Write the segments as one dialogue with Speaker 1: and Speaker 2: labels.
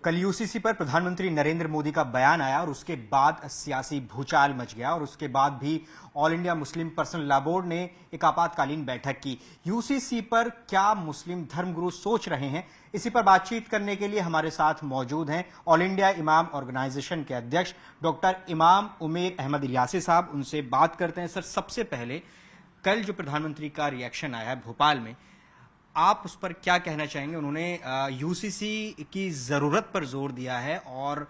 Speaker 1: कल यूसीसी पर प्रधानमंत्री नरेंद्र मोदी का बयान आया और उसके बाद सियासी भूचाल मच गया और उसके बाद भी all India Muslim personal law board ने एक आपातकालीन बैठक की। यूसीसी पर क्या मुस्लिम धर्मगुरु सोच रहे हैं, इसी पर बातचीत करने के लिए हमारे साथ मौजूद हैं ऑल इंडिया इमाम ऑर्गेनाइजेशन के अध्यक्ष डॉक्टर इमाम उमेर अहमद इलियासी साहब। उनसे बात करते हैं। सर, सबसे पहले कल जो प्रधानमंत्री का रिएक्शन आया है भोपाल में, आप उस पर क्या कहना चाहेंगे? उन्होंने यूसीसी की जरूरत पर जोर दिया है और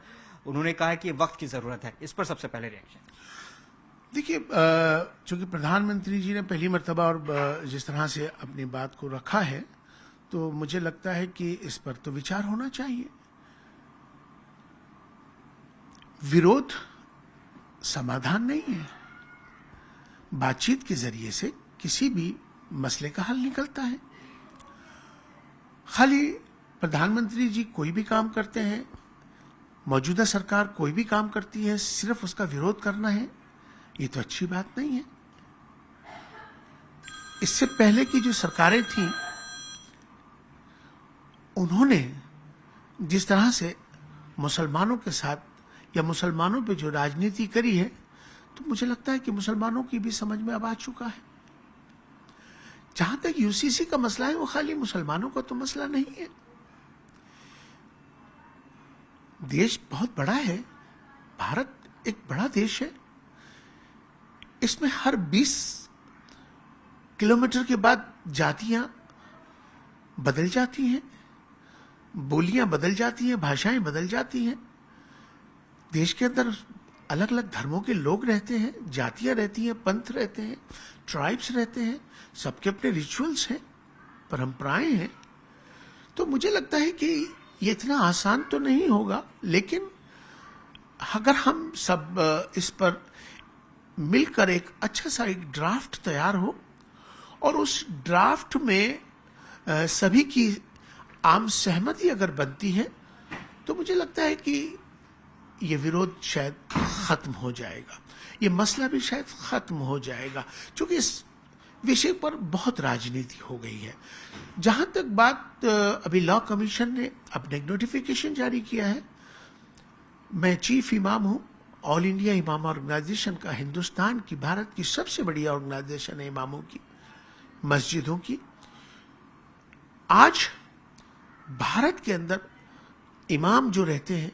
Speaker 1: उन्होंने कहा है कि वक्त की जरूरत है। इस पर सबसे पहले रिएक्शन।
Speaker 2: देखिए, चूंकि प्रधानमंत्री जी ने पहली मर्तबा और जिस तरह से अपनी बात को रखा है, तो मुझे लगता है कि इस पर तो विचार होना चाहिए। विरोध समाधान नहीं है। बातचीत के जरिए से किसी भी मसले का हल निकलता है। खाली प्रधानमंत्री जी कोई भी काम करते हैं, मौजूदा सरकार कोई भी काम करती है, सिर्फ उसका विरोध करना है, ये तो अच्छी बात नहीं है। इससे पहले की जो सरकारें थीं, उन्होंने जिस तरह से मुसलमानों के साथ या मुसलमानों पे जो राजनीति करी है, तो मुझे लगता है कि मुसलमानों की भी समझ में अब आ चुका है। जहां तक यूसीसी का मसला है, वो खाली मुसलमानों का तो मसला नहीं है। देश बहुत बड़ा है, भारत एक बड़ा देश है। इसमें हर 20 किलोमीटर के बाद जातियां बदल जाती हैं, बोलियां बदल जाती हैं, भाषाएं बदल जाती हैं। देश के अंदर अलग अलग धर्मों के लोग रहते हैं, जातियां रहती हैं, पंथ रहते हैं, ट्राइब्स रहते हैं, सबके अपने रिचुअल्स हैं, परंपराएं हैं। तो मुझे लगता है कि ये इतना आसान तो नहीं होगा, लेकिन अगर हम सब इस पर मिलकर एक अच्छा सा एक ड्राफ्ट तैयार हो और उस ड्राफ्ट में सभी की आम सहमति अगर बनती है, तो मुझे लगता है कि ये विरोध शायद खत्म हो जाएगा, ये मसला भी शायद खत्म हो जाएगा। क्योंकि इस विषय पर बहुत राजनीति हो गई है। जहां तक बात, अभी लॉ कमीशन ने अपने एक नोटिफिकेशन जारी किया है। मैं चीफ इमाम हूं ऑल इंडिया इमाम ऑर्गेनाइजेशन का, हिंदुस्तान की, भारत की सबसे बड़ी ऑर्गेनाइजेशन है इमामों की, मस्जिदों की। आज भारत के अंदर इमाम जो रहते हैं,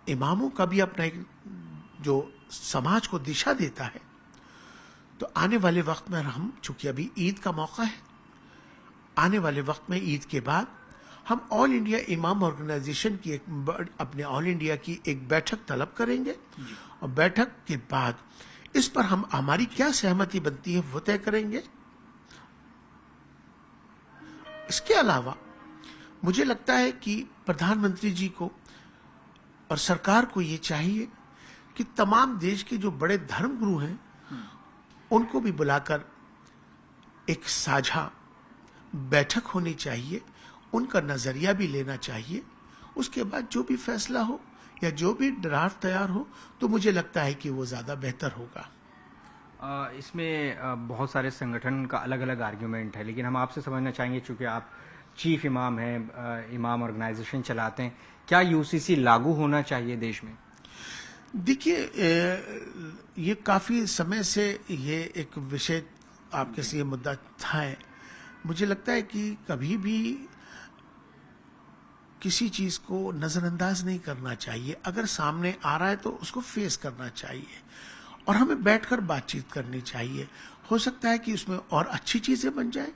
Speaker 2: इमामों का भी अपना एक जो समाज को दिशा देता है। तो आने वाले वक्त में हम, चूंकि अभी ईद का मौका है, आने वाले वक्त में ईद के बाद हम ऑल इंडिया इमाम ऑर्गेनाइजेशन की अपने ऑल इंडिया की एक बैठक तलब करेंगे और बैठक के बाद इस पर हम हमारी क्या सहमति बनती है वो तय करेंगे। इसके अलावा मुझे लगता है कि प्रधानमंत्री जी को और सरकार को ये चाहिए कि तमाम देश के जो बड़े धर्मगुरु हैं, उनको भी बुलाकर एक साझा बैठक होनी चाहिए, उनका नजरिया भी लेना चाहिए। उसके बाद जो भी फैसला हो या जो भी ड्राफ्ट तैयार हो, तो मुझे लगता है कि वो ज्यादा बेहतर होगा।
Speaker 1: इसमें बहुत सारे संगठन का अलग अलग आर्ग्यूमेंट है, लेकिन हम आपसे समझना चाहेंगे, चूंकि आप चीफ इमाम हैं, इमाम ऑर्गेनाइजेशन चलाते हैं, क्या यूसीसी लागू होना चाहिए देश में?
Speaker 2: देखिए, ये काफी समय से ये एक विषय आपके से ये मुद्दा था। मुझे लगता है कि कभी भी किसी चीज को नजरअंदाज नहीं करना चाहिए। अगर सामने आ रहा है तो उसको फेस करना चाहिए और हमें बैठकर बातचीत करनी चाहिए। हो सकता है कि उसमें और अच्छी चीजें बन जाए,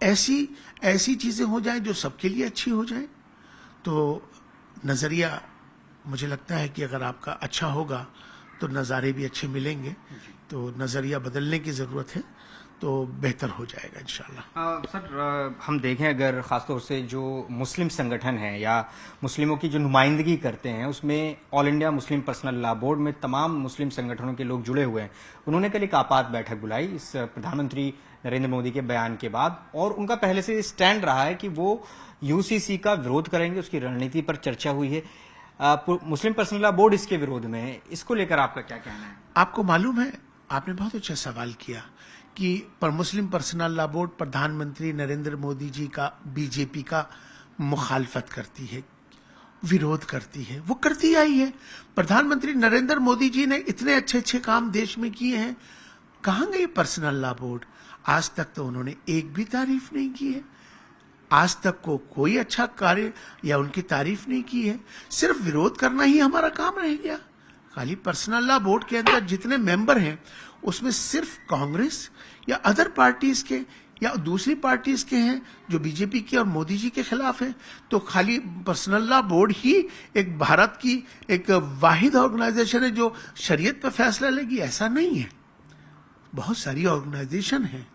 Speaker 2: ऐसी चीजें हो जाए जो सबके लिए अच्छी हो जाए। तो नजरिया, मुझे लगता है कि अगर आपका अच्छा होगा तो नज़ारे भी अच्छे मिलेंगे। तो नज़रिया बदलने की ज़रूरत है, तो बेहतर हो जाएगा इंशाल्लाह।
Speaker 1: सर, हम देखें अगर ख़ासतौर से जो मुस्लिम संगठन हैं या मुस्लिमों की जो नुमाइंदगी करते हैं, उसमें all India Muslim personal law board में तमाम मुस्लिम संगठनों के लोग जुड़े हुए हैं। उन्होंने कल एक आपात बैठक बुलाई इस प्रधानमंत्री नरेंद्र मोदी के बयान के बाद, और उनका पहले से स्टैंड रहा है कि वो यूसीसी का विरोध करेंगे। उसकी रणनीति पर चर्चा हुई है। मुस्लिम पर्सनल लॉ बोर्ड इसके विरोध में है। इसको लेकर आपका क्या कहना है?
Speaker 2: आपको मालूम है, आपने बहुत अच्छा सवाल किया कि मुस्लिम पर्सनल लॉ बोर्ड प्रधानमंत्री नरेंद्र मोदी जी का, बीजेपी का मुखालफत करती है विरोध करती है, वो करती आई है। प्रधानमंत्री नरेंद्र मोदी जी ने इतने अच्छे अच्छे काम देश में किए हैं, कहां गई पर्सनल लॉ बोर्ड? आज तक तो उन्होंने एक भी तारीफ नहीं की है, आज तक को कोई अच्छा कार्य या उनकी तारीफ नहीं की है। सिर्फ विरोध करना ही हमारा काम रह गया। खाली पर्सनल लॉ बोर्ड के अंदर जितने मेंबर हैं उसमें सिर्फ कांग्रेस या अदर पार्टीज के या दूसरी पार्टीज के हैं जो बीजेपी के और मोदी जी के खिलाफ है। तो खाली पर्सनल लॉ बोर्ड ही एक भारत की एक वाहिद ऑर्गेनाइजेशन है जो शरीयत पर फैसला लेगी, ऐसा नहीं है। बहुत सारी ऑर्गेनाइजेशन है।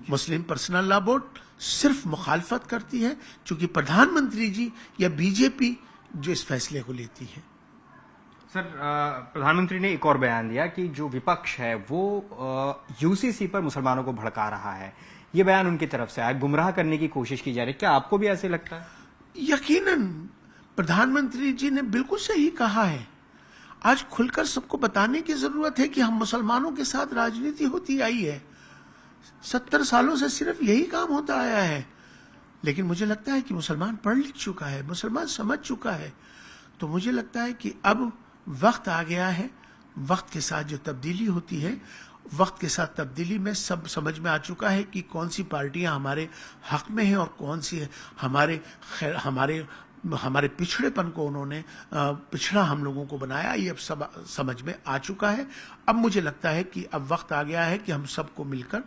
Speaker 2: मुस्लिम पर्सनल लॉ बोर्ड सिर्फ मुखालफत करती है क्योंकि प्रधानमंत्री जी या बीजेपी जो इस फैसले को लेती है।
Speaker 1: सर, प्रधानमंत्री ने एक और बयान दिया कि जो विपक्ष है वो यूसीसी पर मुसलमानों को भड़का रहा है। ये बयान उनकी तरफ से आया, गुमराह करने की कोशिश की जा रही है। क्या आपको भी ऐसे लगता है?
Speaker 2: यकीनन प्रधानमंत्री जी ने बिल्कुल सही कहा है। आज खुलकर सबको बताने की जरूरत है कि हम मुसलमानों के साथ राजनीति होती आई है। 70 सालों से सिर्फ यही काम होता आया है। लेकिन मुझे लगता है कि मुसलमान पढ़ लिख चुका है, मुसलमान समझ चुका है। तो मुझे लगता है कि अब वक्त आ गया है। वक्त के साथ जो तब्दीली होती है, वक्त के साथ तब्दीली में सब समझ में आ चुका है कि कौन सी पार्टियां हमारे हक में हैं और कौन सी हमारे पिछड़ेपन को उन्होंने पिछड़ा हम लोगों को बनाया। ये अब सब समझ में आ चुका है। अब मुझे लगता है कि अब वक्त आ गया है कि हम सबको मिलकर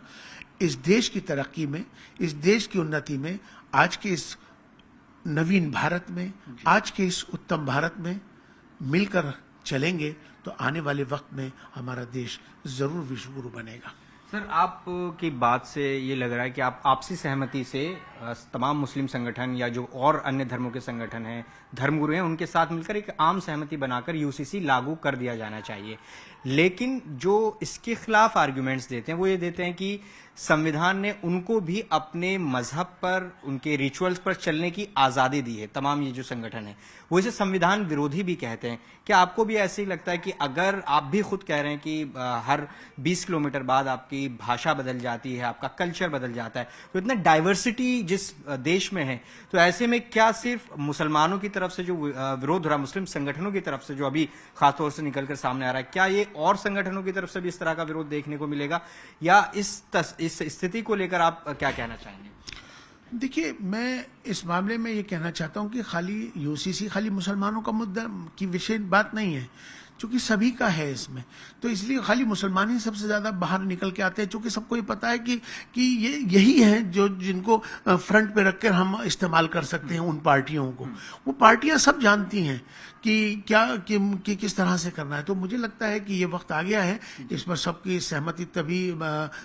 Speaker 2: इस देश की तरक्की में, इस देश की उन्नति में, आज के इस नवीन भारत में, आज के इस उत्तम भारत में मिलकर चलेंगे तो आने वाले वक्त में हमारा देश जरूर विश्व गुरु बनेगा।
Speaker 1: सर, आप की बात से ये लग रहा है कि आप आपसी सहमति से तमाम मुस्लिम संगठन या जो और अन्य धर्मों के संगठन हैं, धर्मगुरु हैं, उनके साथ मिलकर एक आम सहमति बनाकर यूसीसी लागू कर दिया जाना चाहिए। लेकिन जो इसके खिलाफ आर्ग्यूमेंट्स देते हैं वो ये देते हैं कि संविधान ने उनको भी अपने मजहब पर, उनके रिचुअल्स पर चलने की आज़ादी दी है। तमाम ये जो संगठन है वो इसे संविधान विरोधी भी कहते हैं। क्या आपको भी ऐसे ही लगता है कि अगर आप भी खुद कह रहे हैं कि हर 20 किलोमीटर बाद आपकी भाषा बदल जाती है, आपका कल्चर बदल जाता है, तो इतना डाइवर्सिटी जिस देश में है, तो ऐसे में क्या सिर्फ मुसलमानों की तरफ से जो विरोध हो रहा है, मुस्लिम संगठनों की तरफ से जो अभी खासतौर से निकलकर सामने आ रहा है, क्या ये और संगठनों की तरफ से भी इस तरह का विरोध देखने को मिलेगा? या इस स्थिति को लेकर आप क्या कहना चाहेंगे?
Speaker 2: देखिए, मैं इस मामले में ये कहना चाहता हूं कि खाली यूसीसी खाली मुसलमानों का मुद्दा की विषय बात नहीं है, क्योंकि सभी का है इसमें। तो इसलिए खाली मुसलमान ही सबसे ज्यादा बाहर निकल के आते हैं, क्योंकि सबको ये पता है कि ये यही है जो जिनको फ्रंट पे रखकर हम इस्तेमाल कर सकते हैं उन पार्टियों को। वो पार्टियां सब जानती हैं कि क्या कि किस तरह से करना है। तो मुझे लगता है कि ये वक्त आ गया है, इस पर सबकी सहमति, तभी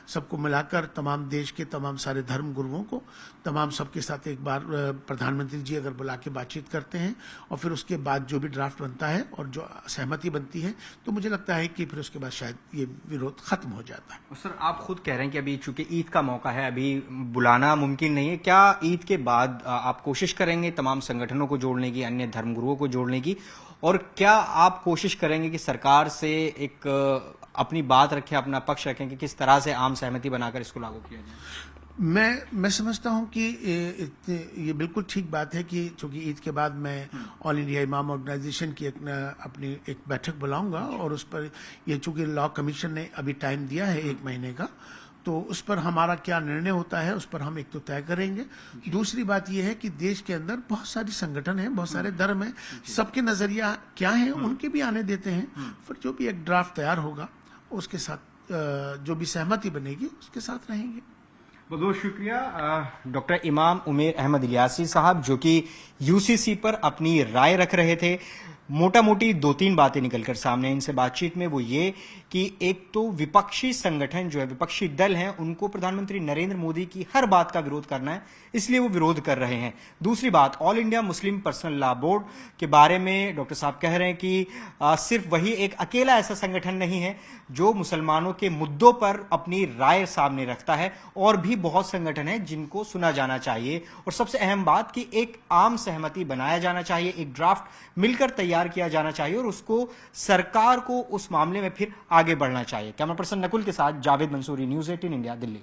Speaker 2: सबको मिलाकर तमाम देश के तमाम सारे धर्म गुरुओं को, तमाम सबके साथ एक बार प्रधानमंत्री जी अगर बुला के बातचीत करते हैं और फिर उसके बाद जो भी ड्राफ्ट बनता है और जो सहमति बनती है, तो मुझे लगता है कि फिर उसके बाद शायद ये विरोध खत्म हो जाता है।
Speaker 1: सर, आप खुद कह रहे हैं कि अभी चूंकि ईद का मौका है, अभी बुलाना मुमकिन नहीं है। क्या ईद के बाद आप कोशिश करेंगे तमाम संगठनों को जोड़ने की, अन्य धर्मगुरुओं को जोड़ने की, और क्या आप कोशिश करेंगे कि सरकार से एक अपनी बात रखें, अपना पक्ष रखें कि किस तरह से आम सहमति बनाकर इसको लागू किया जाए?
Speaker 2: मैं समझता हूं कि ये बिल्कुल ठीक बात है कि चूंकि ईद के बाद मैं ऑल इंडिया इमाम ऑर्गेनाइजेशन की अपनी एक बैठक बुलाऊंगा और उस पर ये चूंकि लॉ कमीशन ने अभी टाइम दिया है 1 महीने का, तो उस पर हमारा क्या निर्णय होता है उस पर हम एक तो तय करेंगे। दूसरी बात यह है कि देश के अंदर बहुत सारी संगठन हैं, बहुत सारे धर्म हैं, सबके नजरिया क्या है उनके भी आने देते हैं। फिर जो भी एक ड्राफ्ट तैयार होगा उसके साथ जो भी सहमति बनेगी उसके साथ रहेंगे।
Speaker 1: बहुत बहुत शुक्रिया डॉक्टर इमाम उमेर अहमद इलियासी साहब, जो कि यूसीसी पर अपनी राय रख रहे थे। मोटा मोटी 2-3 बातें निकलकर सामने इनसे बातचीत में, वो ये कि एक तो विपक्षी संगठन जो है, विपक्षी दल हैं, उनको प्रधानमंत्री नरेंद्र मोदी की हर बात का विरोध करना है, इसलिए वो विरोध कर रहे हैं। दूसरी बात, all India Muslim personal law board के बारे में डॉक्टर साहब कह रहे हैं कि सिर्फ वही एक अकेला ऐसा संगठन नहीं है जो मुसलमानों के मुद्दों पर अपनी राय सामने रखता है, और भी बहुत संगठन हैं जिनको सुना जाना चाहिए। और सबसे अहम बात कि एक आम सहमति बनाया जाना चाहिए, एक ड्राफ्ट मिलकर तैयार किया जाना चाहिए और उसको सरकार को उस मामले में फिर आगे बढ़ना चाहिए। कैमरा पर्सन नकुल के साथ जावेद मंसूरी, न्यूज़ 18 इंडिया, दिल्ली।